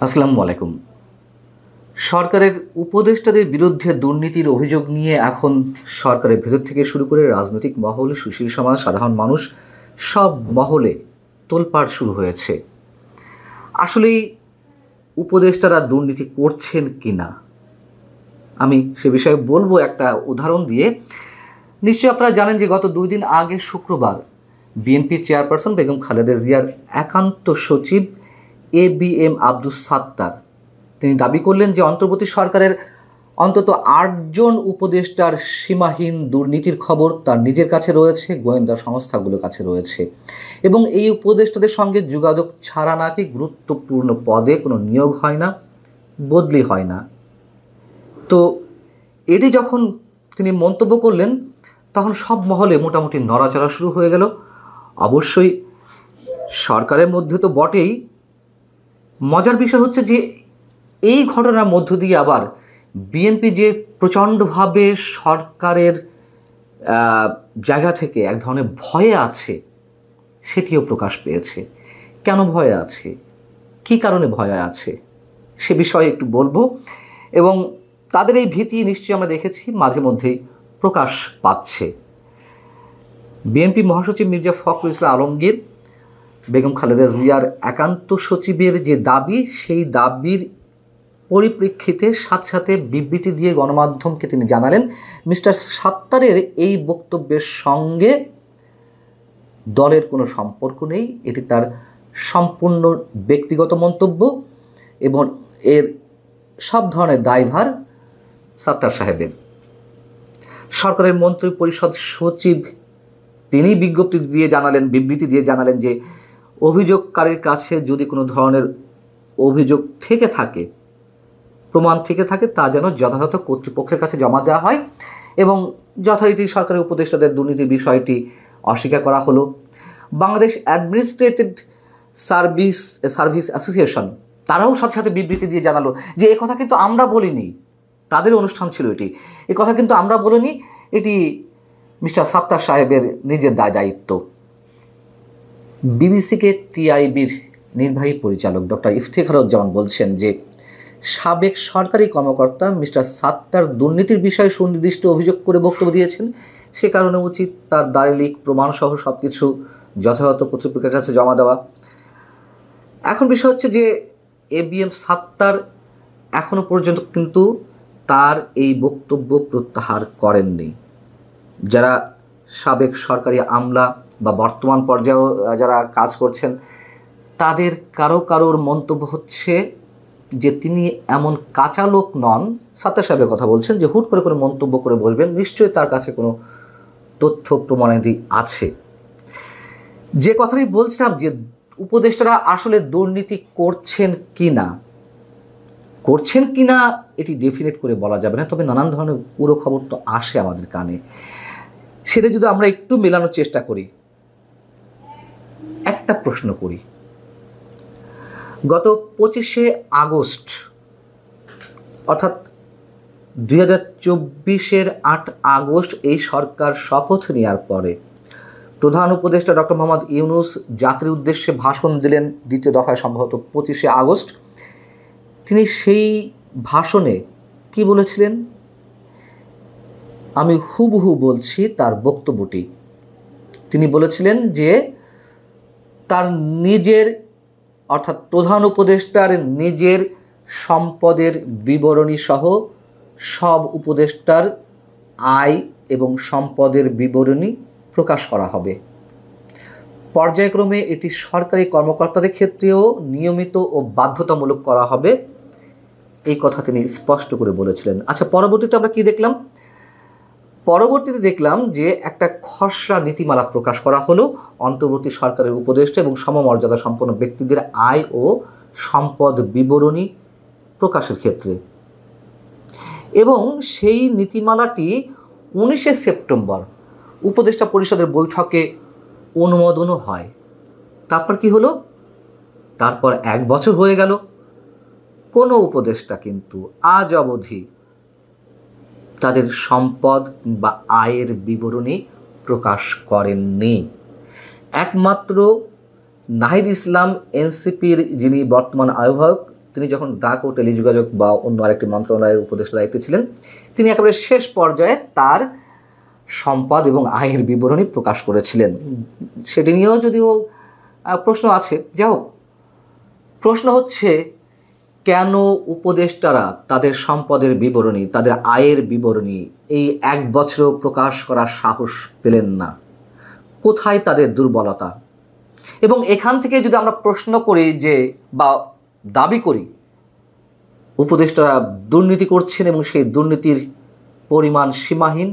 আসসালামু আলাইকুম। সরকারের উপদেষ্টাদের বিরুদ্ধে দুর্নীতির অভিযোগ নিয়ে এখন সরকারের ভেতর থেকে শুরু করে রাজনৈতিক মহল, সুশীল সমাজ, সাধারণ মানুষ সব মহলে তোলপাড় শুরু হয়েছে। আসলেই উপদেষ্টারা দুর্নীতি করছেন কিনা আমি সে বিষয়ে বলবো একটা উদাহরণ দিয়ে। নিশ্চয়ই আপনারা জানেন যে গত 2 দিন আগে শুক্রবার বিএনপি চেয়ারপারসন বেগম খালেদা জিয়ার একান্ত সচিব ABM আব্দুস সাত্তার তিনি দাবি করলেন যে অন্তর্বর্তী সরকারের অন্তত 8 জন উপদেষ্টার সীমাহীন দুর্নীতির খবর তার নিজের কাছে রয়েছে, গোয়েন্দা সংস্থাগুলোর কাছে রয়েছে, এবং এই উপদেষ্টাদের সঙ্গে যোগাযোগ ছাড়া নাকি গুরুত্বপূর্ণ পদে কোনো নিয়োগ হয় না, বদলি হয় না। তো এটি যখন তিনি মন্তব্য করলেন তখন সব মহলে মোটামুটি নড়াচড়া শুরু হয়ে গেল। অবশ্যই সরকারের মধ্যে তো বটেই, মজার বিষয় হচ্ছে যে এই ঘটনার মধ্য দিয়ে আবার বিএনপি যে প্রচণ্ডভাবে সরকারের জায়গা থেকে এক ধরনের ভয়ে আছে সেটিও প্রকাশ পেয়েছে। কেন ভয়ে আছে, কী কারণে ভয়ে আছে সে বিষয়ে একটু বলবো, এবং তাদের এই ভীতি নিশ্চয়ই আমরা দেখেছি মাঝে মধ্যেই প্রকাশ পাচ্ছে। বিএনপি মহাসচিব মির্জা ফখরুল ইসলাম আলমগীর বেগম খালেদা জিয়ার একান্ত সচিবের যে দাবি, সেই দাবির পরিপ্রেক্ষিতে সাথে সাথে বিবৃতি দিয়ে গণমাধ্যমকে তিনি জানালেন মিস্টার সাত্তারের এই বক্তব্যের সঙ্গে দলের কোনো সম্পর্ক নেই, এটি তার সম্পূর্ণ ব্যক্তিগত মন্তব্য এবং এর সব ধরনের দায়ভার সাত্তার সাহেবের। সরকারের মন্ত্রী পরিষদ সচিব তিনি বিজ্ঞপ্তি দিয়ে জানালেন, বিবৃতি দিয়ে জানালেন যে অভিযোগকারীর কাছে যদি কোনো ধরনের অভিযোগ থেকে থাকে, প্রমাণ থেকে থাকে, তা যেন যথাযথ কর্তৃপক্ষের কাছে জমা দেওয়া হয়, এবং যথারীতি সরকারি উপদেষ্টাদের দুর্নীতির বিষয়টি অস্বীকার করা হলো। বাংলাদেশ অ্যাডমিনিস্ট্রেটিভ সার্ভিস অ্যাসোসিয়েশন তারাও সাথে সাথে বিবৃতি দিয়ে জানালো যে এ কথা কিন্তু আমরা বলিনি, তাদের অনুষ্ঠান ছিল এটি, এ কথা কিন্তু আমরা বলিনি, এটি মিস্টার সাত্তার সাহেবের নিজের দায়িত্ব। বিবিসিকে টিআইবির নির্বাহী পরিচালক ডক্টর ইফতেখারুজ্জামান বলছেন যে সাবেক সরকারি কর্মকর্তা মিস্টার সাত্তার দুর্নীতির বিষয়ে সুনির্দিষ্ট অভিযোগ করে বক্তব্য দিয়েছেন, সে কারণে উচিত তার দালিলিক প্রমাণসহ সব কিছু যথাযথ কর্তৃপক্ষের কাছে জমা দেওয়া। এখন বিষয় হচ্ছে যে ABM সাত্তার এখনো পর্যন্ত কিন্তু তার এই বক্তব্য প্রত্যাহার করেননি। যারা সাবেক সরকারি আমলা বা বর্তমান পর্যায়েও যারা কাজ করছেন তাদের কারোর মন্তব্য হচ্ছে যে তিনি এমন কাঁচা লোক নন, সাত্তার সাহেবের কথা বলছেন, যে হুট করে করে মন্তব্য করে বসবেন, নিশ্চয়ই তার কাছে কোনো তথ্য প্রমাণাদি আছে। যে কথাটি বলছিলাম যে উপদেষ্টারা আসলে দুর্নীতি করছেন কিনা এটি ডেফিনেট করে বলা যাবে না, তবে নানান ধরনের পুরো খবর তো আসে আমাদের কানে, সেটা যদি আমরা একটু মেলানোর চেষ্টা করি। একটা প্রশ্ন করি, গত 25শে আগস্ট অর্থাৎ 2024-এর 8 আগস্ট এই সরকার শপথ নেওয়ার পরে প্রধান উপদেষ্টা ডক্টর মোহাম্মদ ইউনূস জাতির উদ্দেশ্যে ভাষণ দিলেন, দ্বিতীয় দফায় সম্ভবত 25শে আগস্ট। তিনি সেই ভাষণে কি বলেছিলেন আমি হুবহু বলছি তার বক্তব্যটি। তিনি বলেছিলেন যে তার নিজের অর্থাৎ প্রধান উপদেষ্টার নিজের সম্পদের বিবরণী সহ সব উপদেষ্টার আয় এবং সম্পদের বিবরণী প্রকাশ করা হবে। পর্যায়ক্রমে এটি সরকারি কর্মকর্তাদের ক্ষেত্রেও নিয়মিত ও বাধ্যতামূলক করা হবে, এই কথা তিনি স্পষ্ট করে বলেছিলেন। আচ্ছা, পরবর্তীতে আমরা কি দেখলাম? পরবর্তীতে দেখলাম যে একটা খসড়া নীতিমালা প্রকাশ করা হলো অন্তর্বর্তী সরকারের উপদেষ্টা এবং সমমর্যাদা সম্পন্ন ব্যক্তিদের আয় ও সম্পদ বিবরণী প্রকাশের ক্ষেত্রে, এবং সেই নীতিমালাটি 19শে সেপ্টেম্বর উপদেষ্টা পরিষদের বৈঠকে অনুমোদনও হয়। তারপর কি হলো? তারপর 1 বছর হয়ে গেল, কোনো উপদেষ্টা কিন্তু আজ অবধি তাদের সম্পদ বা আয়ের বিবরণী প্রকাশ করেননি। একমাত্র নাহিদ ইসলাম এনসিপির যিনি বর্তমান আহ্বায়ক তিনি যখন ডাক ও টেলিযোগাযোগ বা অন্য আরেকটি মন্ত্রণালয়ের উপদেষ্টা দায়িত্বে ছিলেন, তিনি একেবারে শেষ পর্যায়ে তার সম্পদ এবং আয়ের বিবরণী প্রকাশ করেছিলেন। সেটি নিয়েও যদিও প্রশ্ন আছে। যাই হোক, প্রশ্ন হচ্ছে কেন উপদেষ্টারা তাদের সম্পদের বিবরণী, তাদের আয়ের বিবরণী এই 1 বছরেও প্রকাশ করার সাহস পেলেন না? কোথায় তাদের দুর্বলতা? এবং এখান থেকে যদি আমরা প্রশ্ন করি যে বা দাবি করি উপদেষ্টারা দুর্নীতি করছেন এবং সেই দুর্নীতির পরিমাণ সীমাহীন,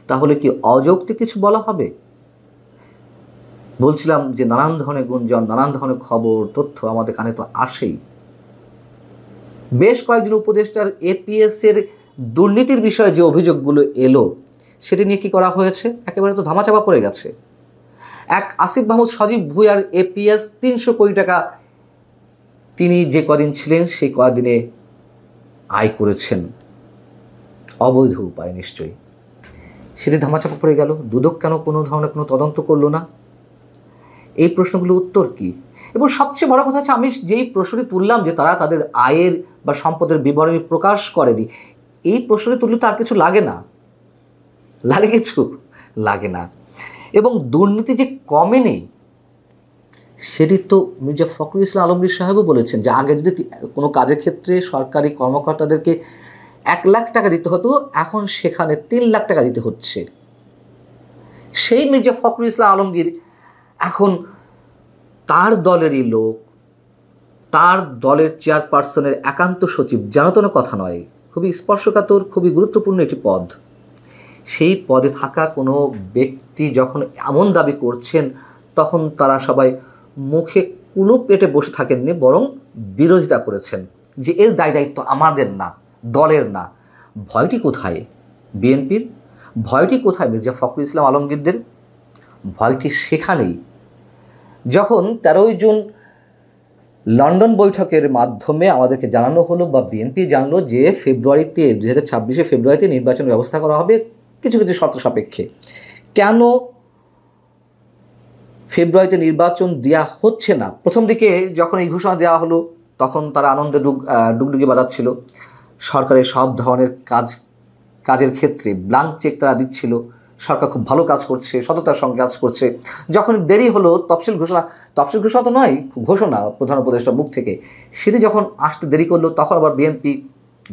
তাহলে কি অযৌক্তিক কিছু বলা হবে? বলছিলাম যে নানান ধরনের গুঞ্জন, নানান ধরনের খবর, তথ্য আমাদের কানে তো আসেই। বেশ কয়েকজন উপদেষ্টার এপিএস এর দুর্নীতির বিষয়ে যে অভিযোগগুলো এলো সেটি নিয়ে কি করা হয়েছে? একেবারে তো ধামাচাপা পড়ে গেছে। এক আসিফ মাহমুদ সজীব ভুঁইয়ার এপিএস 300 কোটি টাকা তিনি যে কদিন ছিলেন সেই কদিনে আয় করেছেন অবৈধ উপায়, নিশ্চয়ই সেটি ধামাচাপা পড়ে গেল। দুদক কেন কোনো ধরনের কোনো তদন্ত করলো না? এই প্রশ্নগুলোর উত্তর কি? এবং সবচেয়ে বড় কথা হচ্ছে, আমি যেই প্রশ্নটি তুললাম যে তারা তাদের আয়ের বা সম্পদের বিবরণী প্রকাশ করেনি, এই প্রশ্নটি তুললে তো আর কিছু লাগে না। লাগে কিছু? লাগে না। এবং দুর্নীতি যে কমে নেই সেটি তো মির্জা ফখরুল ইসলাম আলমগীর সাহেবও বলেছেন যে আগে যদি কোনো কাজের ক্ষেত্রে সরকারি কর্মকর্তাদেরকে 1 লাখ টাকা দিতে হতো, এখন সেখানে 3 লাখ টাকা দিতে হচ্ছে। সেই মির্জা ফখরুল ইসলাম আলমগীর এখন তার দলেরই লোক, তার দলের চেয়ারপারসনের একান্ত সচিব, জানাতন কথা নয়, খুবই স্পর্শকাতর, খুবই গুরুত্বপূর্ণ একটি পদ। সেই পদে থাকা কোনো ব্যক্তি যখন এমন দাবি করছেন, তখন তারা সবাই মুখে কুলুপ পেটে বসে থাকেননি, বরং বিরোধিতা করেছেন যে এর দায়িত্ব আমাদের না, দলের না। ভয়টি কোথায় বিএনপির? ভয়টি কোথায় মির্জা ফখরুল ইসলাম আলমগীরদের? ভয়টি সেখানেই যখন 13ই জুন লন্ডন বৈঠকের মাধ্যমে আমাদেরকে জানানো হলো বা বিএনপি জানলো যে ফেব্রুয়ারিতে 2026 ফেব্রুয়ারিতে নির্বাচন ব্যবস্থা করা হবে কিছু কিছু শর্ত সাপেক্ষে। কেন ফেব্রুয়ারিতে নির্বাচন দেওয়া হচ্ছে না? প্রথম দিকে যখন এই ঘোষণা দেওয়া হলো তখন তারা আনন্দে ডুগডুগি বাজাচ্ছিল। সরকারের সব ধরনের কাজের ক্ষেত্রে ব্ল্যাঙ্ক চেক তারা দিচ্ছিল, সরকার খুব ভালো কাজ করছে, সততার সঙ্গে কাজ করছে। যখন দেরি হলো তফসিল ঘোষণা তো নয়, ঘোষণা প্রধান উপদেষ্টার মুখ থেকে, সেটি যখন আসতে দেরি করলো, তখন আবার বিএনপি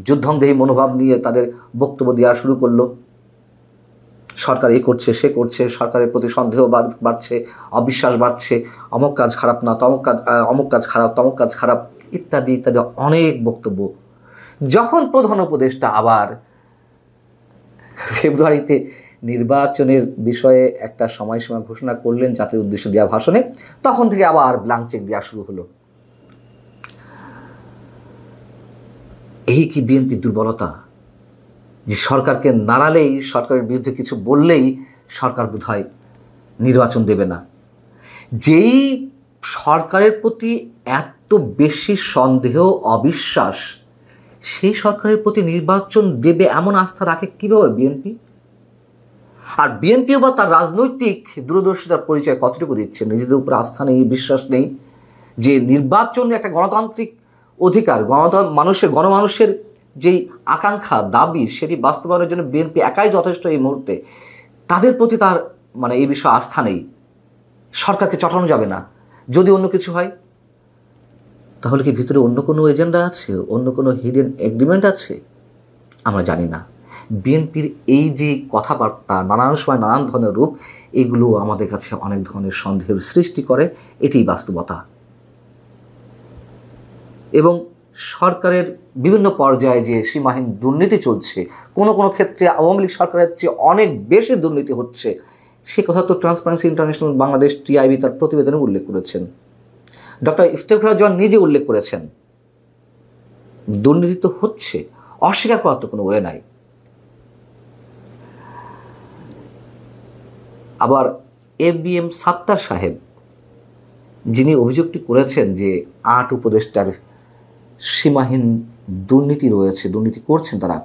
যুদ্ধংদেহী মনোভাব নিয়ে তাদের বক্তব্য দেওয়া শুরু করলো। সরকার এই করছে, সে করছে, সরকারের প্রতি সন্দেহ বাড়ছে, অবিশ্বাস বাড়ছে, অমুক কাজ খারাপ না, অমুক কাজ খারাপ, তমুক কাজ খারাপ, ইত্যাদি ইত্যাদি অনেক বক্তব্য। যখন প্রধান উপদেষ্টা আবার ফেব্রুয়ারিতে নির্বাচনের বিষয়ে একটা সময়সীমা ঘোষণা করলেন জাতির উদ্দেশ্যে দেওয়া ভাষণে, তখন থেকে আবার ব্ল্যাঙ্ক চেক দেওয়া শুরু হলো। এই কি বিএনপির দুর্বলতা? যে সরকারকে নাড়ালেই, সরকারের বিরুদ্ধে কিছু বললেই সরকার বোধহয় নির্বাচন দেবে না। যেই সরকারের প্রতি এত বেশি সন্দেহ, অবিশ্বাস, সেই সরকারের প্রতি নির্বাচন দেবে এমন আস্থা রাখে কীভাবে বিএনপি? আর বিএনপিও বা তার রাজনৈতিক দূরদর্শিতার পরিচয় কতটুকু দিচ্ছে? নিজেদের উপর আস্থা নেই, বিশ্বাস নেই যে নির্বাচন একটা গণতান্ত্রিক অধিকার, গণমানুষের যেই আকাঙ্ক্ষা, দাবি, সেটি বাস্তবায়নের জন্য বিএনপি একাই যথেষ্ট এই মুহূর্তে। তাদের প্রতি তার এই বিষয়ে আস্থা নেই। সরকারকে চটানো যাবে না। যদি অন্য কিছু হয়, তাহলে কি ভিতরে অন্য কোনো এজেন্ডা আছে, অন্য কোনো হিডেন এগ্রিমেন্ট আছে? আমরা জানি না। বিএনপির এই যে কথাবার্তা, নানান সময় নানান ধরনের রূপ, এগুলো আমাদের কাছে অনেক ধরনের সন্দেহের সৃষ্টি করে। এটিই বাস্তবতা। এবং সরকারের বিভিন্ন পর্যায়ে যে সীমাহীন দুর্নীতি চলছে, কোনো কোনো ক্ষেত্রে আওয়ামী লীগ সরকারের চেয়ে অনেক বেশি দুর্নীতি হচ্ছে, সে কথা তো ট্রান্সপারেন্সি ইন্টারন্যাশনাল বাংলাদেশ, টিআইবি তার প্রতিবেদনে উল্লেখ করেছেন। ডক্টর ইফতেখারুজ্জামান নিজে উল্লেখ করেছেন দুর্নীতি তো হচ্ছে, অস্বীকার করার তো কোনো ওয়ে নাই। আবার এবিএম সাত্তার সাহেব, যিনি অভিযোগটি করেছেন যে 8 উপদেষ্টার সীমাহীন দুর্নীতি রয়েছে, দুর্নীতি করছেন তারা,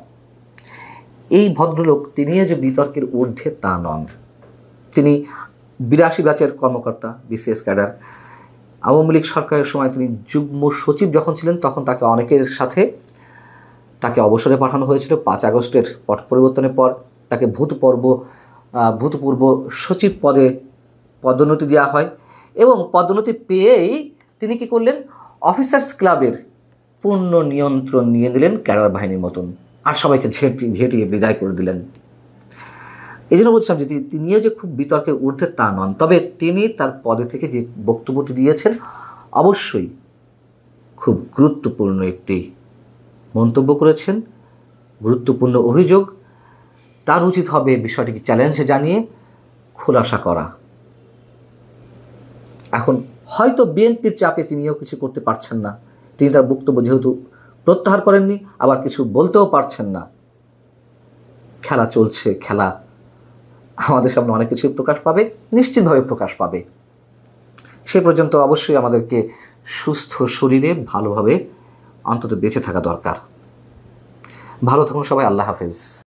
এই ভদ্রলোক তিনিও যে বিতর্কের ঊর্ধ্বে তা নন। তিনি 82 ব্যাচের কর্মকর্তা, বিসিএস ক্যাডার। আওয়ামী লীগ সরকারের সময় তিনি যুগ্ম সচিব যখন ছিলেন তখন তাকে অনেকের সাথে তাকে অবসরে পাঠানো হয়েছিল। 5 আগস্টের পট পরিবর্তনের পর তাকে ভূতপূর্ব সচিব পদে পদোন্নতি দেওয়া হয় এবং পদোন্নতি পেয়েই তিনি কী করলেন, অফিসার্স ক্লাবের পূর্ণ নিয়ন্ত্রণ নিয়ে নিলেন ক্যাডার বাহিনীর মতন, আর সবাইকে ঝেঁটিয়ে বিদায় করে দিলেন। এই জন্য বলছিলাম যে তিনিও যে খুব বিতর্কের ঊর্ধ্বে তা নন, তবে তিনি তার পদে থেকে যে বক্তব্যটি দিয়েছেন অবশ্যই খুব গুরুত্বপূর্ণ একটি মন্তব্য করেছেন, গুরুত্বপূর্ণ অভিযোগ। তার উচিত হবে বিষয়টিকে চ্যালেঞ্জে জানিয়ে খোলাসা করা। এখন হয়তো বিএনপির চাপে তিনিও কিছু করতে পারছেন না, তিনি তার বক্তব্য যেহেতু প্রত্যাহার করেননি, আবার কিছু বলতেও পারছেন না। খেলা চলছে, খেলা আমাদের সামনে অনেক কিছুই প্রকাশ পাবে, নিশ্চিতভাবে প্রকাশ পাবে। সে পর্যন্ত অবশ্যই আমাদেরকে সুস্থ শরীরে ভালোভাবে অন্তত বেঁচে থাকা দরকার। ভালো থাকুন সবাই, আল্লাহ হাফেজ।